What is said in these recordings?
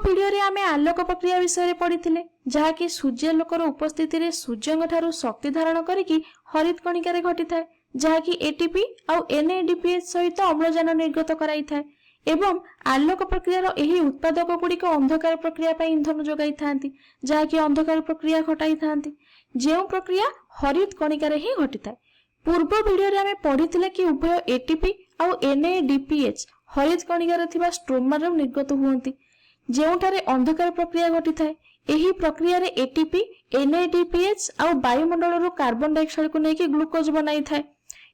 Video रे आमे आलोक प्रक्रिया विषय पढ़ी जहाँकि सूर्यालोकर उपस्थिति रे सूर्य शक्ति धारण करिकी हरित कणिका रे घटी थाए जहाँकि एटीपी आउ एनएडीपीएच सहित अम्लजान निर्गत कराई थाए एवं आलोक प्रक्रिया एही उत्पादक गुड़िक अंधकार प्रक्रिया पर इंधन जोगाई थांती जहाँकि अंधकार प्रक्रिया घटाई थांती जो प्रक्रिया हरित कणिका रे ही घटी थाए। पूर्व वीडियो रे आमे पढ़ी कि उभय एटीपी आउ एनएडीपीएच हरित कणिका रे थिबा स्ट्रोमा रे निर्गत हुअंती जेउठारे अंधकार प्रक्रिया घटी थाए। एही प्रक्रिया रे एटीपी एनएडीपीएच आउ वायुमंडल रो कार्बन डाइऑक्साइड को लेके ग्लूकोज बनाई थाए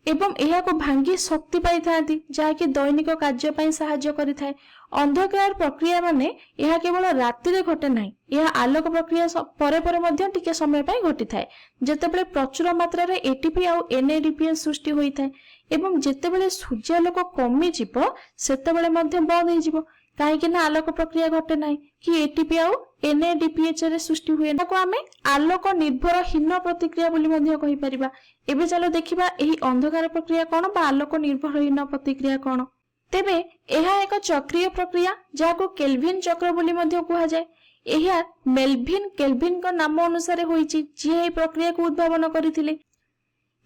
एवं एहा को भांगी शक्ति पाई थांती जहाँकि दैनिक कार्य पई सहाय्य करि थाए। अंधकार प्रक्रिया माने यह केवल राति रे घटे नाही, यह आलोक प्रक्रिया परे परे मध्य टिके समय पई घटी थाए जेतेबेले प्रचुर मात्रा रे एटीपी आउ एनएडीपीएच सृष्टि होई थाए एवं जेतेबेले सूर्यालोक कमी जिवो सेतेबेले मध्य बंद होई जिवो काहेकि ना आलोक प्रक्रिया घटे नाही कि एटीपी आउ एनएडीपीएच रे सृष्टि हुए ताको आमे आलोक निर्भरहीन प्रतिक्रिया बोली मध्य कहि परिबा। एबे चलो देखिबा एही अंधकार प्रक्रिया कोन बा आलोक निर्भरहीन प्रतिक्रिया कोन। तेबे एहा एक चक्रीय प्रक्रिया जाको केल्विन चक्र बोली मध्य कहा जाय। एहा मेल्विन केल्विन को नाम अनुसार होईची जे एही प्रक्रिया को उद्भावन करिथिले।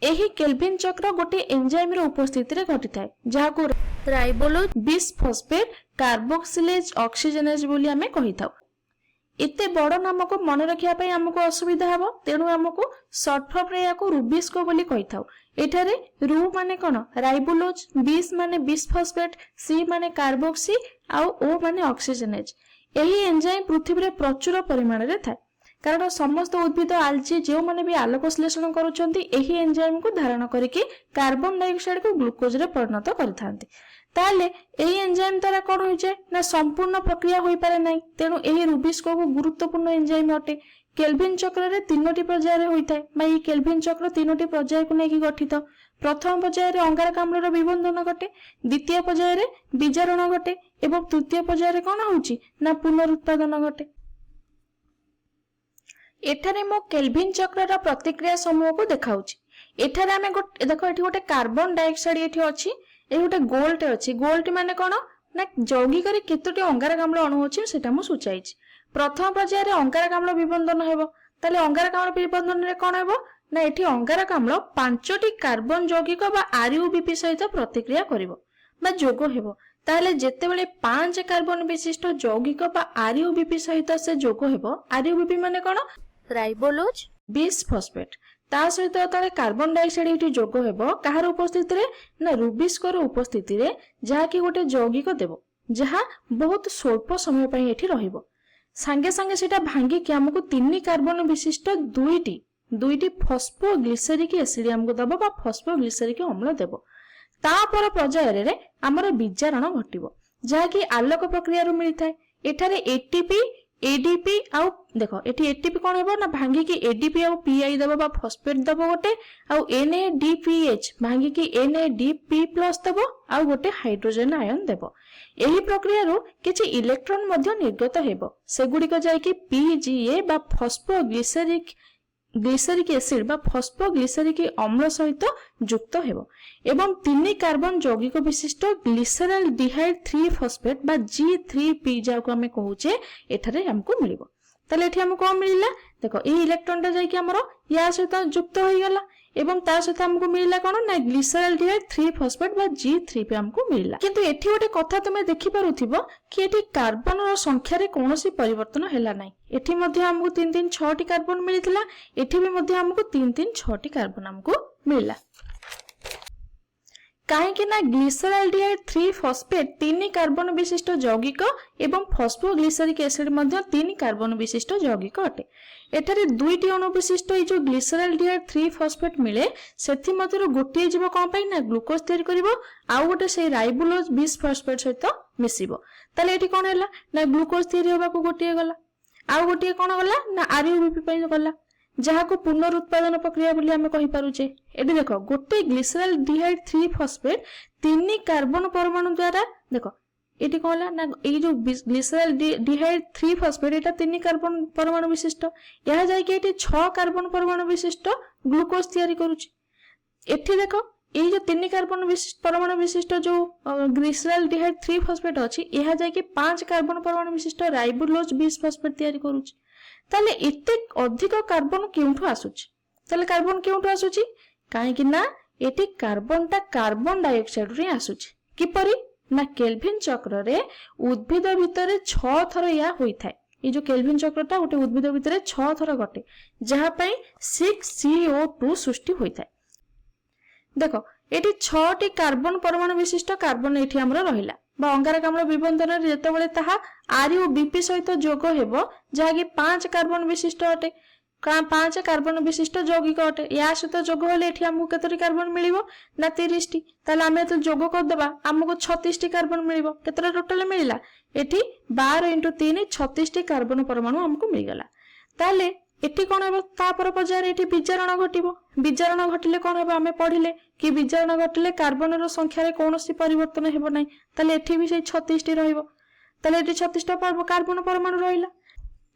एही केल्विन चक्र गोटे एंजाइम रो उपस्थिति रे घटिथाय जाको राइबोलोज बिसफॉस्फेट कार्बोक्सिलेज ऑक्सीजनेज बोली आमे कहिथाउ। एते बड़ नाम को मन रखिया पई हमको असुविधा हबो तेनु हमको शॉर्ट फॉर्म रे याको रुबिस्को बोली कहिथाउ। एठारे रु माने कोन राइबोलोज, बिस माने बिसफॉस्फेट, सी माने कार्बोक्सी आउ ओ माने ऑक्सीजनेज। एही एंजाइम पृथ्वी रे प्रचुर परिमाण रे थाए कारण समस्त उद्भिद आलजी जो माने भी आलोक संश्लेषण करूछंती एही एंजाइम को धारण करिके कार्बन डाइऑक्साइड को ग्लूकोज रे परिणत करथांती। ताले एही एंजाइम द्वारा कोन होय जे ना संपूर्ण प्रक्रिया होई पारे नै तेनु एही रुबिस्को को गुरुत्वपूर्ण एंजाइम अटे। केल्विन चक्र रे तीनोटी पर्याय रे होइताय माई केल्विन चक्र तीनोटी पर्याय को नेकी गठित। प्रथम पर्याय रे अंगारक अम्ल रो विबंधन घटे, द्वितीय पर्याय रे बीजारण घटे एवं तृतीय पर्याय रे कोन होउची ना पुनरुत्पादन घटे। एठारे मो केल्विन चक्र रा प्रतिक्रिया समूह को देखाउची। एठारे हमें देखो एठी गोटे कार्बन डाइऑक्साइड एठी अछि ए गोटे गोल्ट अछि। गोल्ट माने कोन ना जौगिक रे केतोटी अंगारक अम्ल अणु अछि सेटा मु सूचाइछि। प्रथम पर्याय रे अंगारक अम्ल विबंधन हेबो ताले अंगारक अम्ल विबंधन रे कोन हेबो ना एठी अंगारक अम्ल 5टी कार्बन यौगिक बा आरयूबीपी सहित प्रतिक्रिया करिवो बा जोग हेबो ताले जेतेबेले 5 कार्बन विशिष्ट यौगिक बा आरयूबीपी सहित से जोग हेबो। आरयूबीपी माने कोन राइबोलोज बिसफॉस्फेट ता सहित तले कार्बन डाइऑक्साइड एठी जोग हेबो काहार उपस्थिति रे ना रुबिस्को रो उपस्थिति रे जहा कि गोटे यौगिक देबो जहा बहुत स्वल्प समय पई एठी रहिबो संगे संगे सेटा भांगी कि हमकु 3 कार्बन विशिष्ट दुईटी फॉस्फोग्लिसरिक एसिड हमकु दबो बा फॉस्फोग्लिसरिक अम्ल देबो। तापर पर्याय रे हमर बीजारण घटिबो जहा कि आलोक प्रक्रिया रो मिलिथाय। एठारे एटीपी एडीपी आउ देखो एटी एटीपी कोन हेबो ना भांगी कि एडीपी आउ पीआई दबो बा फॉस्फेट दबो गोटे आउ एनएडीपीएच भांगी कि एनएडीपी प्लस दबो आउ गोटे हाइड्रोजन आयन देबो। एही प्रक्रिया रो किछि इलेक्ट्रॉन मध्य निर्गत हेबो सेगुडी को जाय कि पीजीए बा ग्लिसरिक एसिड बा फॉस्फोग्लिसरिक अम्ल सहित युक्त हेबो एवं 3 कार्बन यौगिक विशिष्ट ग्लिसरल डिहाइड 3 फॉस्फेट बा G3P जाको हमें कहूचे एठारे हमको मिलिबो। ताले एठी हमको कोन मिलिला देखो ए इलेक्ट्रॉन टा जाय कि हमरो या सहित युक्त होई गला एवं ता सहित हमको मिलिला कोन ना ग्लिसरल डिहाइड 3 फॉस्फेट बा G3P हमको मिलिला। किंतु एठी गोटे कथा तुमे देखि पारुथिबो कि एठी कार्बन रो संख्या रे कोनोसी परिवर्तन हैला नै। एठी मध्ये हमको 3 6 टी कार्बन मिलिथिला एठी भी मध्ये हमको 3 6 टी कार्बन हमको मिलिला काहे कि ना ग्लिसरल्डिहाइड 3 फॉस्फेट 3 कार्बन विशिष्ट यौगिक एवं फॉस्फोग्लिसरिक एसिड मध्ये 3 कार्बन विशिष्ट यौगिक अटे। एठारे दुईटी अणु विशिष्ट ए जो ग्लिसरल्डिहाइड 3 फॉस्फेट मिले सेथि मध्यरु गोटे जीव कोन पई ना ग्लूकोज तयार करिवो आ गोटे से राइबोलोज बिसफॉस्फेट सहित मिसिबो ताले एठी कोन हैला ना ग्लूकोज तयार होबा को गोटे गला आ गोटे कोन गला ना आरयूबीपी पई गला जहा को पुनरुत्पादन प्रक्रिया बोली हमें कहि पारुचे। एडी देखो गोटे ग्लिसरल्डिहाइड 3 फॉस्फेट 3 कार्बन परमाणु द्वारा देखो एटी कहला ना ए जो ग्लिसरल्डिहाइड 3 फॉस्फेट एटा 3 कार्बन परमाणु विशिष्ट यहा जाय कि एटी 6 कार्बन परमाणु विशिष्ट ग्लूकोज तयारी करूची। एठी देखो এই जो 3 कार्बन विशिष्ट परमाणु विशिष्ट जो ग्लिसरल्डिहाइड 3 फॉस्फेट अछि एहा जाय कि 5 कार्बन परमाणु विशिष्ट राइबोलोज 20 फॉस्फेट तयारी करूछि। ताले एते अधिक कार्बन केउठु आसुछि? ताले कार्बन केउठु आसुछि? काहे कि ना एटी कार्बनटा कार्बन डाइऑक्साइड रे आसुछि। किपरि ना केल्विन चक्र रे उद्भिद भितरे 6 थर या होई थाए। ये जो केल्विन चक्रटा गोटे उद्भिद भितरे 6 थर घटे जहा पई 6CO2 सृष्टि होई थाए। देखो एटी 6टी कार्बन परमाणु विशिष्ट कार्बन एठी हमरो रहिला बा अंगारकाम्ल विबंधन रे जेतेबेले ताहा आर ओ बीपी सहित जोग हेबो जहा कि 5 कार्बन विशिष्ट अटे 5 कार्बन विशिष्ट यौगिक अटे या सहित जोग होले एठी हमहु केतरी कार्बन मिलिबो ना 30 टी। ताले आमे तो जोग कर देबा हमहु 36 टी कार्बन मिलिबो। केतरा टोटल मिलिला एठी 12 * 3 36 टी कार्बन परमाणु हमकु मिल गला। ताले एठी कोन हेबो तापर पजार एठी विजारण घटिबो। विजारण घटिले कोन हेबो आमे पढिले कि विजारण घटिले कार्बन रो संख्या रे कोनोसी परिवर्तन हेबो नै। ताले एठी भी सेई 36 टी रहिबो। ताले एठी 36 टा कार्बन परमाणु रहिला।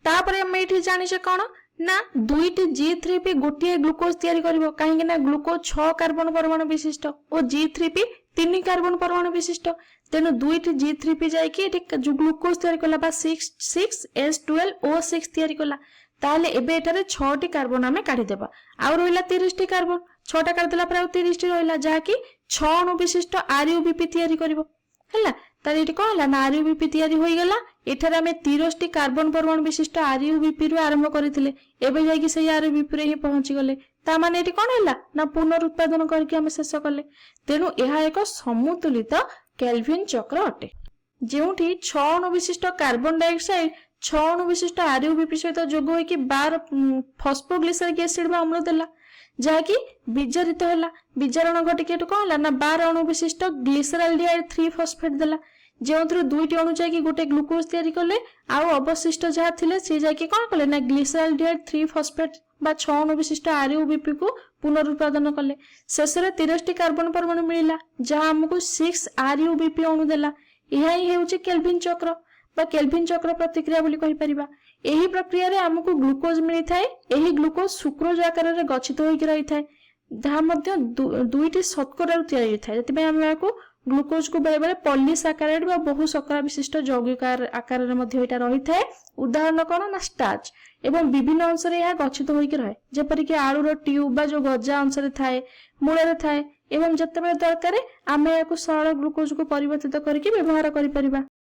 तापर हम एठी जानि से कोन ना 2टी G3P गोटिए ग्लूकोज तयारी करिवो काहेकि ना ग्लूकोज 6 कार्बन परमाणु विशिष्ट और G3P 3 कार्बन परमाणु विशिष्ट। तेनु 2टी G3P जाय कि एठी जो ग्लूकोज तयारी कला बा 6S12O6 तयारी कला। ताले एबे एटारे 6टी कार्बन आमे काढी देबा आ रहिला 30 टी कार्बन 6टा काढी देला पर 30 टी रहिला जहा कि 6 अणु विशिष्ट RUBP तयारी करिवो हैला। ताले एठी कोन हला ना RUBP तयारी होई गेला। एठारे आमे 30 टी कार्बन परमाणु विशिष्ट RUBP रु आरंभ करिथिले एबे जाय कि सेही RUBP रे ही पहुंची गले। ता माने एठी कोन हला ना पुनरुत्पादन करके आमे शेष कले। तेनु एहा एक समतुलित केल्विन चक्र अटे जेउठी 6 अणु विशिष्ट कार्बन डाइऑक्साइड 6 अणु विशिष्ट RUBP सहित जोग होई कि 12 फॉस्फोग्लिसरिक एसिड बा अम्ल देला जहा कि विजारित होला। विजारण घटी के कोन हला ना 12 अणु विशिष्ट ग्लिसरल्डिहाइड 3 फॉस्फेट देला जेउथरो 2टी अणु जाय कि गोटे ग्लूकोज तयारी करले आ अवशिष्ट जहा थिले से जाय कि कोन करले ना ग्लिसरल्डिहाइड 3 फॉस्फेट बा 6 अणु विशिष्ट RUBP को पुनरुत्पादन करले। शेष रे 30 टी कार्बन परमाणु मिलिला जहा हमकु 6 RUBP अणु देला। एहा ही हेउची केल्विन चक्र बा केल्विन चक्र प्रतिक्रिया बोली कहि परिबा। एही प्रक्रिया रे हमकु ग्लूकोज मिलि थाए। एही ग्लूकोज सुक्रोज आकार रे गठित होई कि रहि थाए जहा मध्ये 2टी शर्करा रु तयारी थाए। जति पे हम याकू ग्लूकोज को बेले बेले पॉलीसैकेराइड बा बहु शर्करा विशिष्ट यौगिक आकार रे मध्ये एटा रहि थाए। उदाहरण कोन ना स्टार्च एवं विभिन्न अंश रे यह गठित होई कि रहे जेपरि कि आलू रो ट्यूब बा जो गजा अंश रे थाए मूल रे थाए एवं जते बेले दरकार आमे याकू सरल ग्लूकोज को परिवर्तित करके व्यवहार करि परिबा।